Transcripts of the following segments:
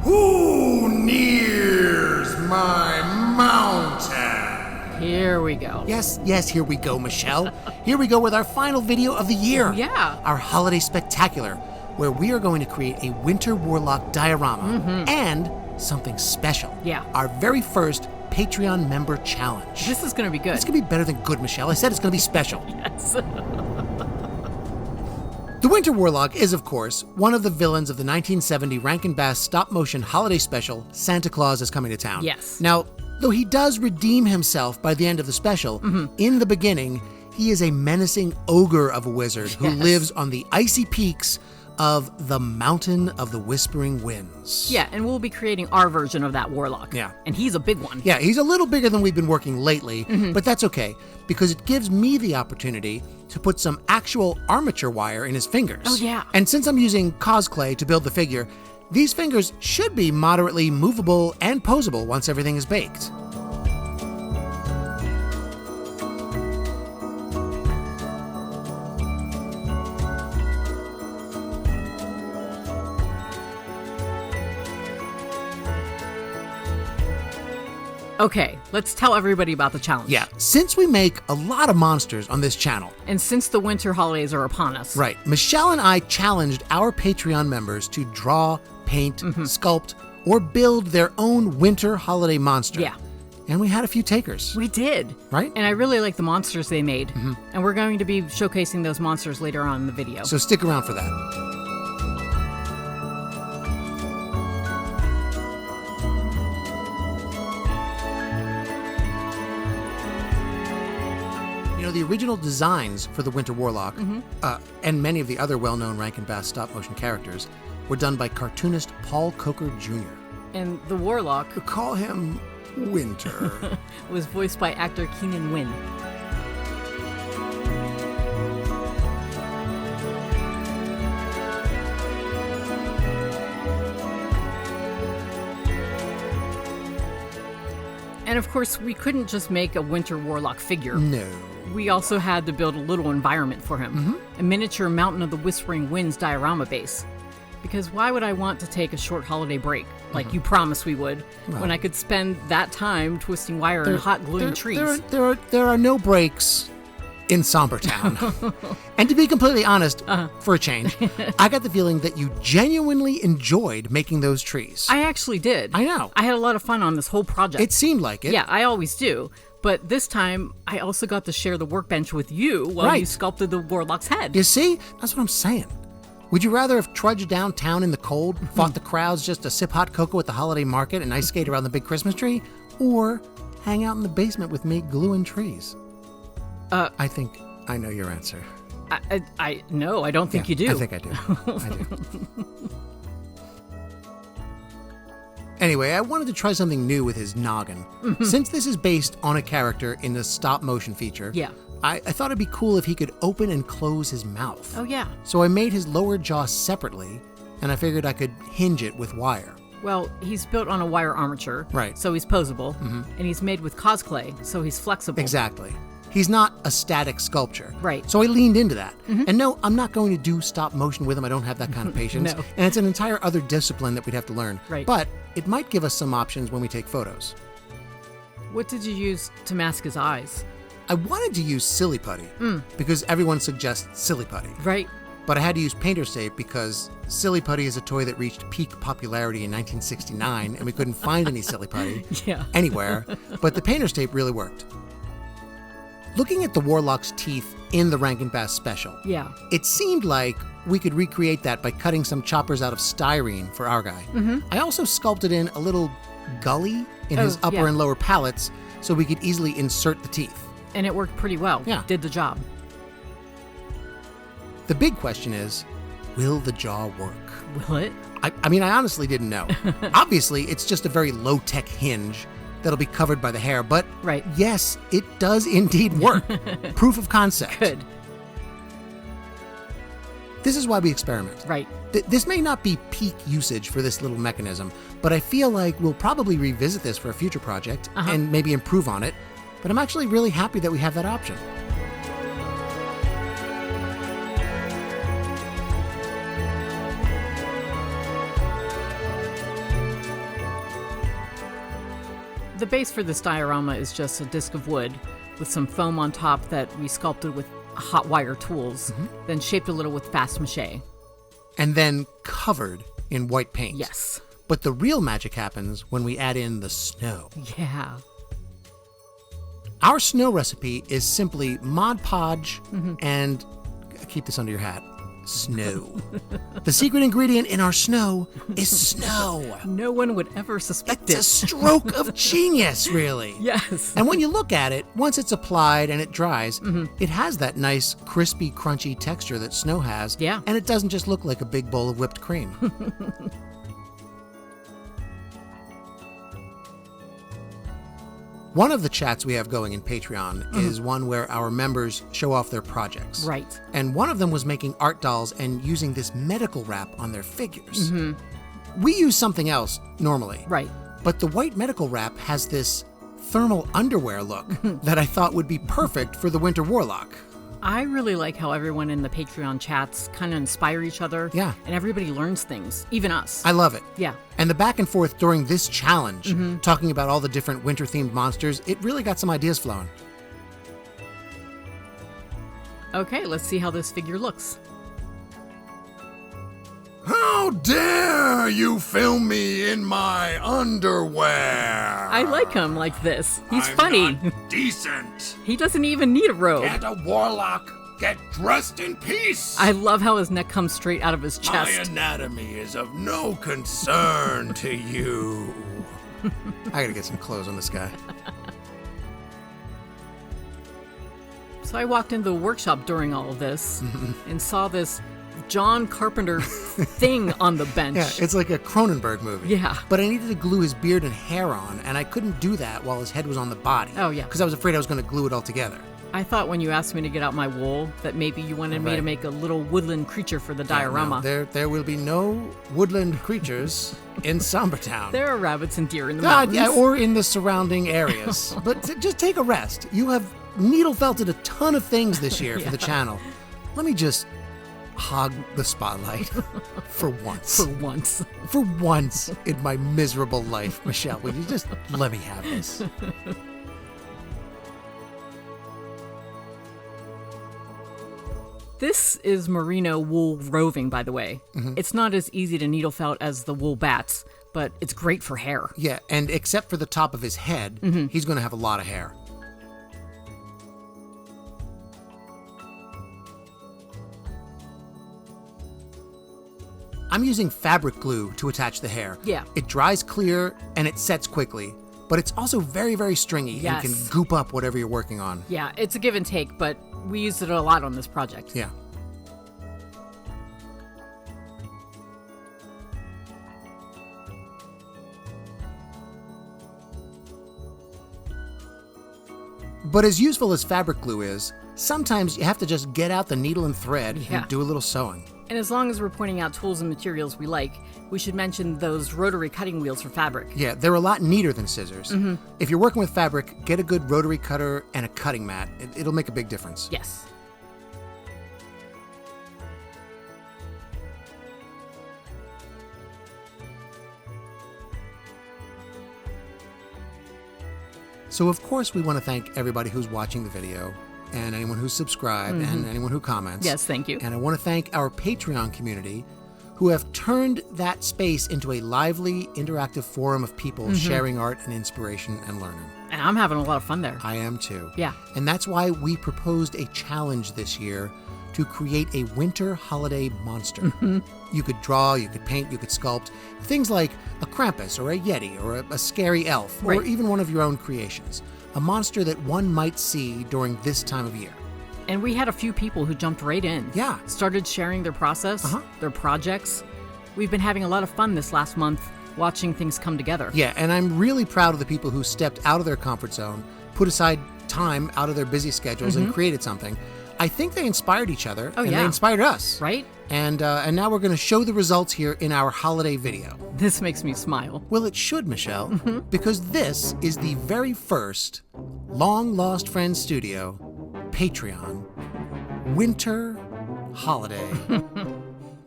Who nears my mountain? Here we go. Yes, here we go, Michelle. Here we go with our final video of the year. Yeah. Our holiday spectacular, where we are going to create a Winter Warlock diorama and something special. Yeah. Our very first Patreon member challenge. This is going to be good. It's going to be better than good, Michelle. I said it's going to be special. Yes. The Winter Warlock is, of course, one of the villains of the 1970 Rankin Bass stop-motion holiday special, Santa Claus is Coming to Town. Yes. Now, though he does redeem himself by the end of the special, in the beginning, he is a menacing ogre of a wizard who lives on the icy peaks of the Mountain of the Whispering Winds. Yeah, and we'll be creating our version of that Warlock. Yeah. And he's a big one. Yeah, he's a little bigger than we've been working lately, but that's okay, because it gives me the opportunity to put some actual armature wire in his fingers. Oh, yeah. And since I'm using Cosclay to build the figure, these fingers should be moderately movable and posable once everything is baked. Okay, let's tell everybody about the challenge. Yeah, since we make a lot of monsters on this channel, And since the winter holidays are upon us. right, Michelle and I challenged our Patreon members to draw, paint, sculpt, or build their own winter holiday monster. Yeah. And we had a few takers. We did. Right? And I really like the monsters they made. And we're going to be showcasing those monsters later on in the video. So stick around for that. The original designs for the Winter Warlock and many of the other well-known Rankin Bass stop-motion characters were done by cartoonist Paul Coker Jr. And the Warlock Call him Winter. was voiced by actor Keenan Wynn. And of course, we couldn't just make a Winter Warlock figure. No. We also had to build a little environment for him, a miniature Mountain of the Whispering Winds diorama base. Because why would I want to take a short holiday break, like you promised we would, when I could spend that time twisting wire and hot gluing trees? There are no breaks in Somber Town. And to be completely honest, for a change, I got the feeling that you genuinely enjoyed making those trees. I actually did. I know. I had a lot of fun on this whole project. It seemed like it. Yeah, I always do. But this time, I also got to share the workbench with you while you sculpted the Warlock's head. You see? That's what I'm saying. Would you rather have trudged downtown in the cold, fought the crowds just to sip hot cocoa at the holiday market and ice skate around the big Christmas tree? Or hang out in the basement with me gluing trees? I think I know your answer. No, I don't think you do. I think I do. I do. Anyway, I wanted to try something new with his noggin. Since this is based on a character in the stop-motion feature, I thought it'd be cool if he could open and close his mouth. Oh, yeah. So I made his lower jaw separately, and I figured I could hinge it with wire. Well, he's built on a wire armature, Right. so he's posable, and he's made with Cosclay, so he's flexible. Exactly. He's not a static sculpture. Right. So I leaned into that. And no, I'm not going to do stop motion with him. I don't have that kind of patience. No. And it's an entire other discipline that we'd have to learn. Right. But it might give us some options when we take photos. What did you use to mask his eyes? I wanted to use Silly Putty because everyone suggests Silly Putty. Right. But I had to use Painter's Tape because Silly Putty is a toy that reached peak popularity in 1969 and we couldn't find any Silly Putty anywhere. But the Painter's Tape really worked. Looking at the Warlock's teeth in the Rankin Bass special, it seemed like we could recreate that by cutting some choppers out of styrene for our guy. I also sculpted in a little gully in his upper and lower palates so we could easily insert the teeth. And it worked pretty well. Yeah. Did the job. The big question is, will the jaw work? Will it? I mean, I honestly didn't know. Obviously, it's just a very low-tech hinge that'll be covered by the hair, but yes, it does indeed work. Proof of concept. Good. This is why we experiment. Right. This may not be peak usage for this little mechanism, but I feel like we'll probably revisit this for a future project and maybe improve on it. But I'm actually really happy that we have that option. The base for this diorama is just a disc of wood with some foam on top that we sculpted with hot wire tools, then shaped a little with fast mache. And then covered in white paint. Yes. But the real magic happens when we add in the snow. Yeah. Our snow recipe is simply Mod Podge and, keep this under your hat, snow. The secret ingredient in our snow is snow. No one would ever suspect It's a stroke of genius, really. Yes. And when you look at it, once it's applied and it dries, it has that nice, crispy, crunchy texture that snow has. Yeah. And it doesn't just look like a big bowl of whipped cream. One of the chats we have going in Patreon is one where our members show off their projects. Right. And one of them was making art dolls and using this medical wrap on their figures. We use something else normally. Right. But the white medical wrap has this thermal underwear look that I thought would be perfect for the Winter Warlock. I really like how everyone in the Patreon chats kind of inspire each other. Yeah. And everybody learns things, even us. I love it. Yeah. And the back and forth during this challenge, talking about all the different winter-themed monsters, it really got some ideas flowing. Okay, let's see how this figure looks. How dare you film me in my underwear? I like him like this. He's I'm funny. not decent. He doesn't even need a robe. Can't a warlock get dressed in peace? I love how his neck comes straight out of his My chest. anatomy is of no concern to you. I gotta get some clothes on this guy. So I walked into the workshop during all of this and saw this John Carpenter thing on the bench. Yeah, it's like a Cronenberg movie. Yeah. But I needed to glue his beard and hair on, and I couldn't do that while his head was on the body. Oh, yeah. Because I was afraid I was going to glue it all together. I thought when you asked me to get out my wool that maybe you wanted me to make a little woodland creature for the diorama. No, there will be no woodland creatures in Sombertown. There are rabbits and deer in the mountains. Yeah, or in the surrounding areas. But just take a rest. You have needle felted a ton of things this year for the channel. Let me just hog the spotlight for once. For once. For once in my miserable life. Michelle, will you just let me have this? This is merino wool roving, by the way. It's not as easy to needle felt as the wool bats, but it's great for hair. Yeah, and except for the top of his head, he's going to have a lot of hair. I'm using fabric glue to attach the hair. Yeah. It dries clear and it sets quickly, but it's also very, very stringy and can goop up whatever you're working on. Yeah, it's a give and take, but we used it a lot on this project. Yeah. But as useful as fabric glue is, sometimes you have to just get out the needle and thread and do a little sewing. And as long as we're pointing out tools and materials we like, we should mention those rotary cutting wheels for fabric. Yeah, they're a lot neater than scissors. If you're working with fabric, get a good rotary cutter and a cutting mat. It'll make a big difference. Yes. So of course we want to thank everybody who's watching the video, and anyone who's subscribed, and anyone who comments. Yes, thank you. And I want to thank our Patreon community who have turned that space into a lively, interactive forum of people sharing art and inspiration and learning. And I'm having a lot of fun there. I am too. Yeah. And that's why we proposed a challenge this year to create a winter holiday monster. You could draw, you could paint, you could sculpt things like a Krampus or a Yeti or a scary elf, or even one of your own creations. A monster that one might see during this time of year. And we had a few people who jumped right in. Yeah. Started sharing their process, their projects. We've been having a lot of fun this last month watching things come together. Yeah, and I'm really proud of the people who stepped out of their comfort zone, put aside time out of their busy schedules and created something. I think they inspired each other, and they inspired us. Right? And now we're going to show the results here in our holiday video. This makes me smile. Well, it should, Michelle, because this is the very first Long Lost Friends Studio Patreon Winter Holiday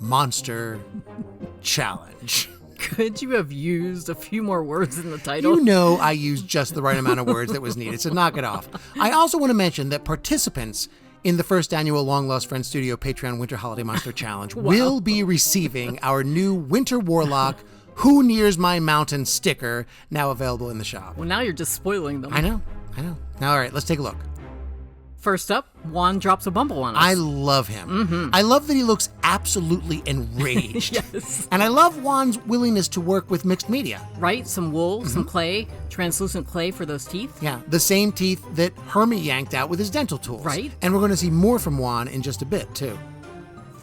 Monster Challenge. Could you have used a few more words in the title? You know I used just the right amount of words that was needed, so knock it off. I also want to mention that participants in the first annual Long Lost Friends Studio Patreon Winter Holiday Monster Challenge will be receiving our new Winter Warlock Who Nears My Mountain sticker, now available in the shop. Well, now you're just spoiling them. I know. Now, all right, let's take a look. First up, Juan drops a bumble on us. I love him. Mm-hmm. I love that he looks absolutely enraged. Yes. And I love Juan's willingness to work with mixed media. Right? Some wool, some clay, translucent clay for those teeth. Yeah, the same teeth that Hermie yanked out with his dental tools. Right. And we're going to see more from Juan in just a bit, too.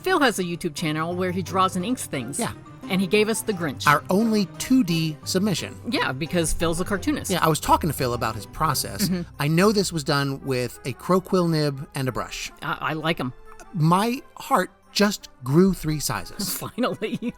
Phil has a YouTube channel where he draws and inks things. Yeah. And he gave us the Grinch. Our only 2D submission. Yeah, because Phil's a cartoonist. Yeah, I was talking to Phil about his process. I know this was done with a crow quill nib and a brush. I like him. My heart just grew 3 sizes. Finally.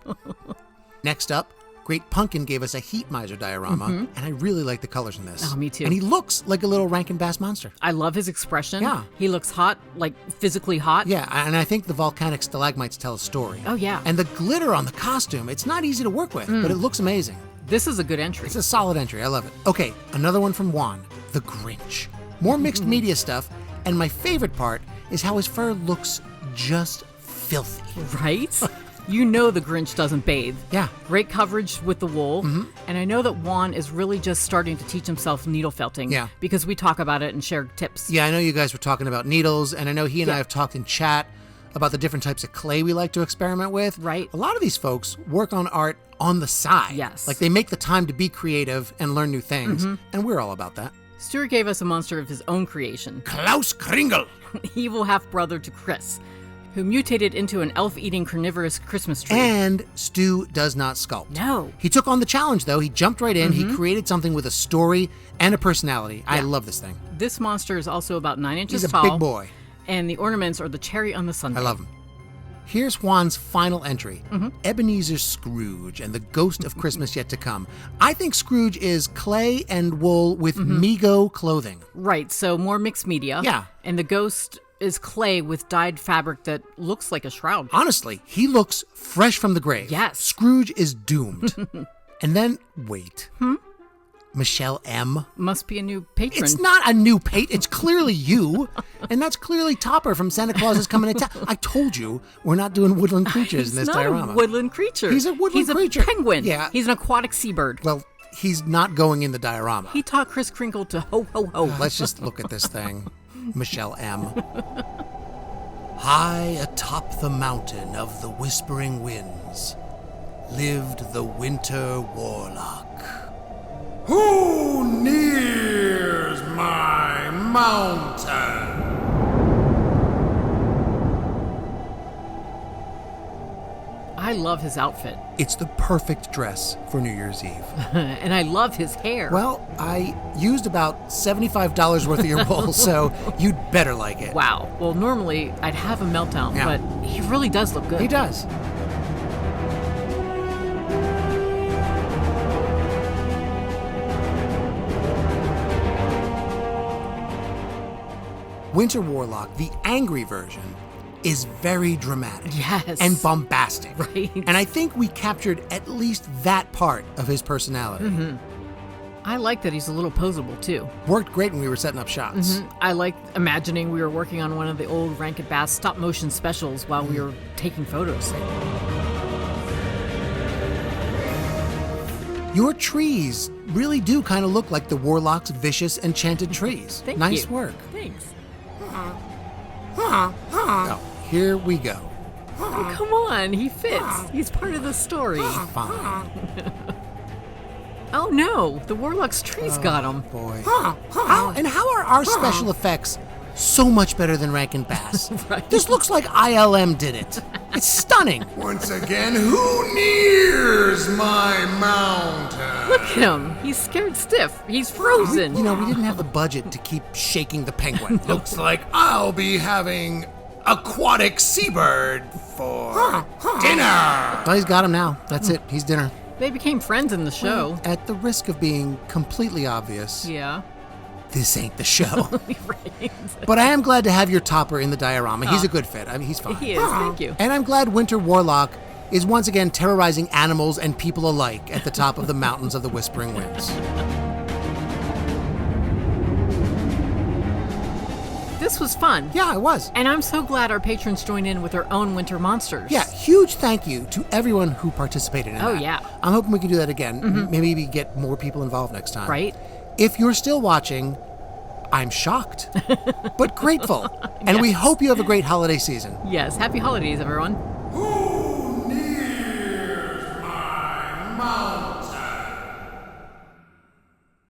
Next up, Great Pumpkin gave us a heat miser diorama, and I really like the colors in this. Oh, me too. And he looks like a little Rankin Bass monster. I love his expression. Yeah. He looks hot, like physically hot. Yeah, and I think the volcanic stalagmites tell a story. Oh, yeah. And the glitter on the costume, it's not easy to work with, but it looks amazing. This is a good entry. It's a solid entry. I love it. Okay, another one from Juan, the Grinch. More mixed media stuff, and my favorite part is how his fur looks just filthy. Right? You know the Grinch doesn't bathe. Yeah. Great coverage with the wool. And I know that Juan is really just starting to teach himself needle felting. Yeah. Because we talk about it and share tips. Yeah, I know you guys were talking about needles, and I know he and I have talked in chat about the different types of clay we like to experiment with. Right. A lot of these folks work on art on the side. Yes. Like they make the time to be creative and learn new things, and we're all about that. Stuart gave us a monster of his own creation. Klaus Kringle. Evil half-brother to Chris, who mutated into an elf-eating carnivorous Christmas tree. And Stu does not sculpt. No. He took on the challenge, though. He jumped right in. He created something with a story and a personality. I love this thing. This monster is also about 9 inches He's a tall. big boy. And the ornaments are the cherry on the sundae. I love him. Here's Juan's final entry, Ebenezer Scrooge and the Ghost of Christmas Yet to Come. I think Scrooge is clay and wool with Mego clothing. Right, so more mixed media. Yeah. And the ghost is clay with dyed fabric that looks like a shroud. Honestly, he looks fresh from the grave. Yes. Scrooge is doomed. And then, wait. Michelle M. Must be a new patron. It's not a new it's clearly you. And that's clearly Topper from Santa Claus is Coming to Town. I told you we're not doing woodland creatures in this He's diorama. not a woodland creature. He's a woodland creature. He's a penguin. Yeah. He's an aquatic seabird. Well, he's not going in the diorama. He taught Kris Kringle to ho, ho, ho. Let's just look at this thing. Michelle M. High atop the mountain of the whispering winds lived the Winter Warlock. Who nears my mountain? I love his outfit. It's the perfect dress for New Year's Eve. And I love his hair. Well, I used about $75 worth of your wool, so you'd better like it. Wow. Well, normally I'd have a meltdown, Yeah. but he really does look good. He does. Winter Warlock, the angry version, is very dramatic. Yes. And bombastic. Right. And I think we captured at least that part of his personality. I like that he's a little posable, too. Worked great when we were setting up shots. I like imagining we were working on one of the old Rankin Bass stop-motion specials while we were taking photos. Your trees really do kind of look like the Warlock's vicious enchanted trees. Thank Nice you. work. Thanks. Oh, here we go. Oh, come on, he fits. He's part of the story. Fine. Oh no, the Warlock's trees got him. Boy. And how are our special effects so much better than Rankin Bass? Right. This looks like ILM did it. It's stunning. Once again, who nears my mountain? Look at him. He's scared stiff. He's frozen. You know, we didn't have the budget to keep shaking the penguin. Looks like I'll be having aquatic seabird for dinner. Well, he's got him now. That's it. He's dinner. They became friends in the show. At the risk of being completely obvious, Yeah. this ain't the show. Right. But I am glad to have your Topper in the diorama. He's a good fit. I mean, he's fine. He is. Thank you. And I'm glad Winter Warlock is once again terrorizing animals and people alike at the top of the mountains of the Whispering Winds. This was fun. Yeah, it was. And I'm so glad our patrons joined in with their own winter monsters. Yeah, huge thank you to everyone who participated in that. Oh, yeah. I'm hoping we can do that again. Maybe we get more people involved next time. Right. If you're still watching, I'm shocked, but grateful. And we hope you have a great holiday season. Yes. Happy holidays, everyone.